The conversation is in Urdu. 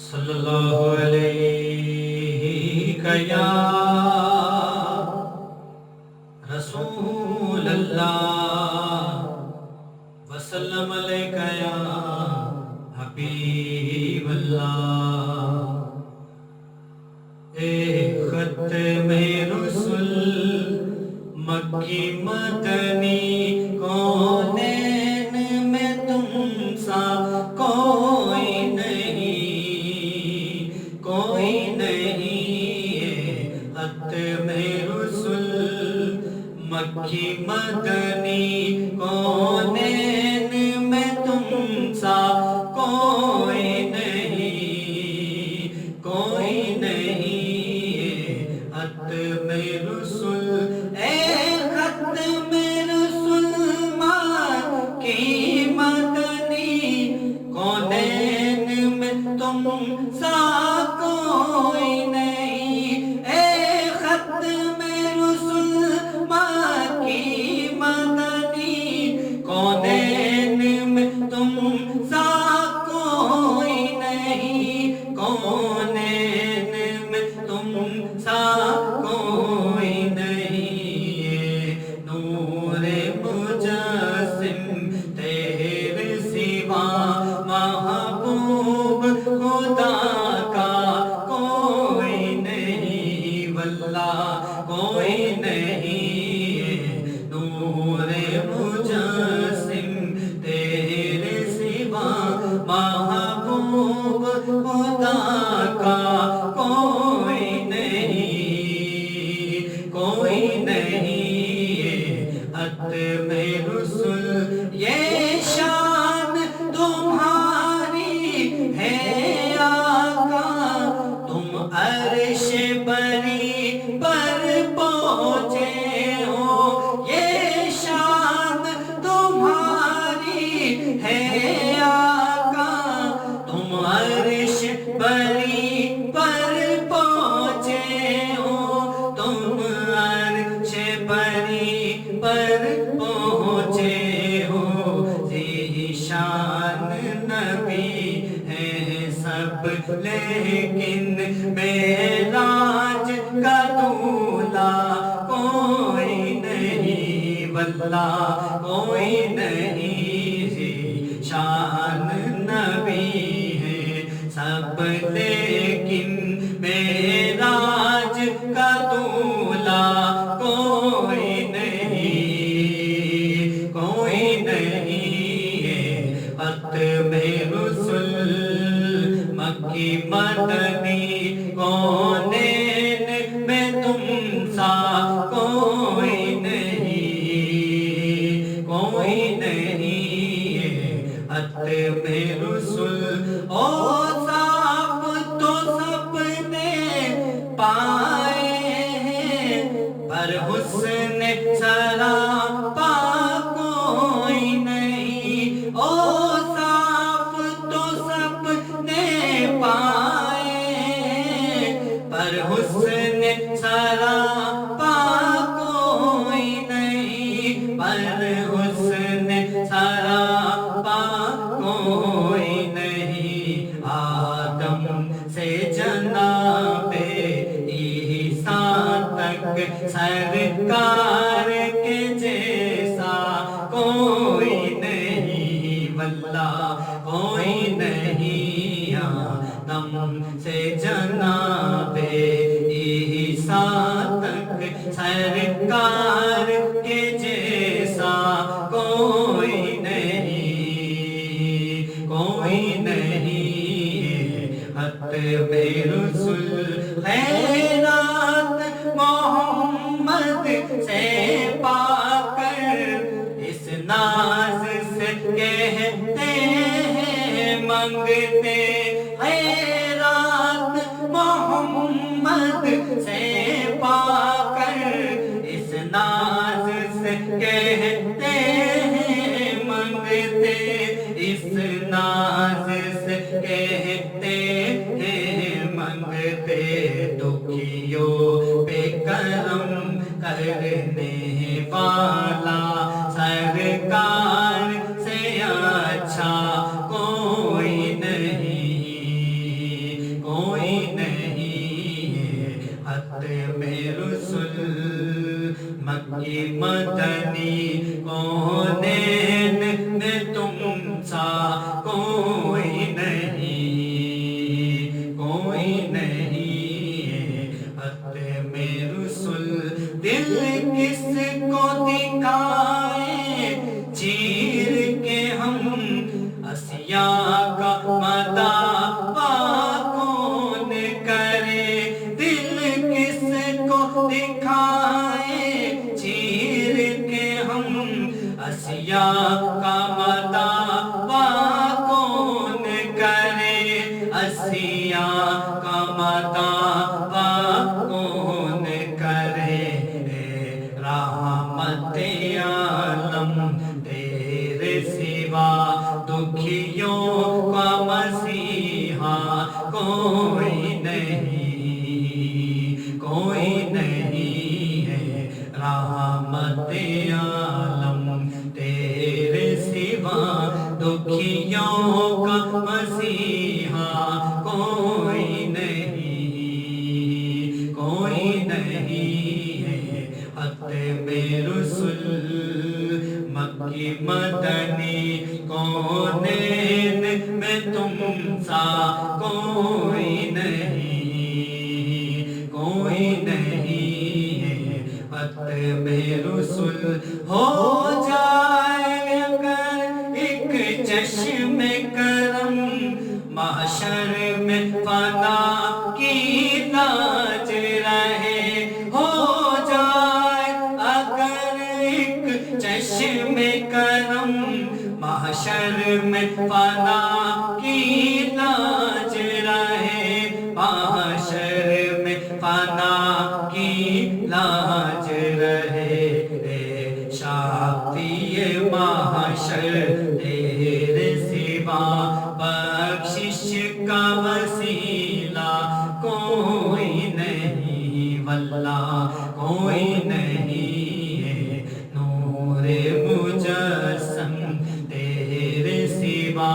صلی اللہ علیہ یا رسول اللہ وسلم علیہ یا حبیب اللہ اے ختم رسل مکی مدنی کونین میں تم سا کوئی نہیں ختم رسل مکی مدنی کونین میں تم سا کوئی نہیں ختم رسل اے ختم رسل مکی مدنی کونین میں تم سا کوئی نہیں اے ختم رسل مکی مدنی کونین میں تم سا کوئی نہیں کونین میں تم سا کوئی نہیں نور مجسم تیرے سوا محبوب خدا کا کوئی نہیں واللہ کوئی نہیں نور مجسم تیرے سوا محبوب خدا کا کوئی نہیں ختم رسل یہ شان تمہاری ہے آقا تم عرش بری پر پہنچے ہو یہ شان تمہاری ہے آقا تم عرش بری پر پہنچے ہو تم عرش بری پر پہنچے ہو ذیشان نبی ہے سب لیکن معراج کا دولہا کوئی نہیں واللہ کوئی نہیں ذیشان نبی ہے سب لیکن معراج کا دولہا کوئی نہیں ختم رسل مکی مدنی کونین میں تم سا کوئی نہیں ختم رسل اوصاف تو سب نے پائے ہیں پر حسن سراپا کوئی نہیں اوصاف تو سب نے پائے ہیں پر حسن سراپا کوئی نہیں پر حسن سراپا کوئی نہیں آدم سے جناب عیسیٰ تک سرکار کے جیسا کوئی نہیں واللہ کوئی نہیں آدم سے جناب عیسیٰ تک سرکار کے جیسا کوئی نہیں ختم رسل خیرات محمد سے پا کر اس ناز سے کہتے ہیں منگتے خیرات محمد سے پا کر اس ناز سے کہتے ہیں منگتے اس ناز سے کہتے ہیں منگتے دکھیوں پہ کرم کرنے والا سرکار سے اچھا کوئی نہیں مدنی کونین میں تم سا کوئی نہیں، کوئی نہیں، ختم رسل دل کس کو دکھائے، چیر کے ہم اسیا کا مداوا کون کرے، دل کس کو دکھائے، چیر کے ہم اسیا کا مداوا کون کرے، اسیا کا مداوا کون کرے، رحمت عالم تیرے سوا دکھیوں کا مسیحا کوئی نہیں، کوئی نہیں ہے، رحمت عالم تیرے سوا دکھیوں کا مسیحا کوئی نہیں، کوئی نہیں ہے، ختم رسل مکی مدنی کونین میں تم سا کوئی نہیں، کوئی نہیں ہے، ختم رسل ہو جائے اگر ایک چشم کرم، محشر میں فنا کی لاج رہے، ہو جائے اگر ایک چشم کرم، محشر میں فنا کی لاج رہے، محشر میں فنا کی لاج رہے، شافی محشر تیرے سوا بخشش کا وسیلہ کوئی نہیں، واللہ کوئی نہیں ہے، نور مجسم تیرے سوا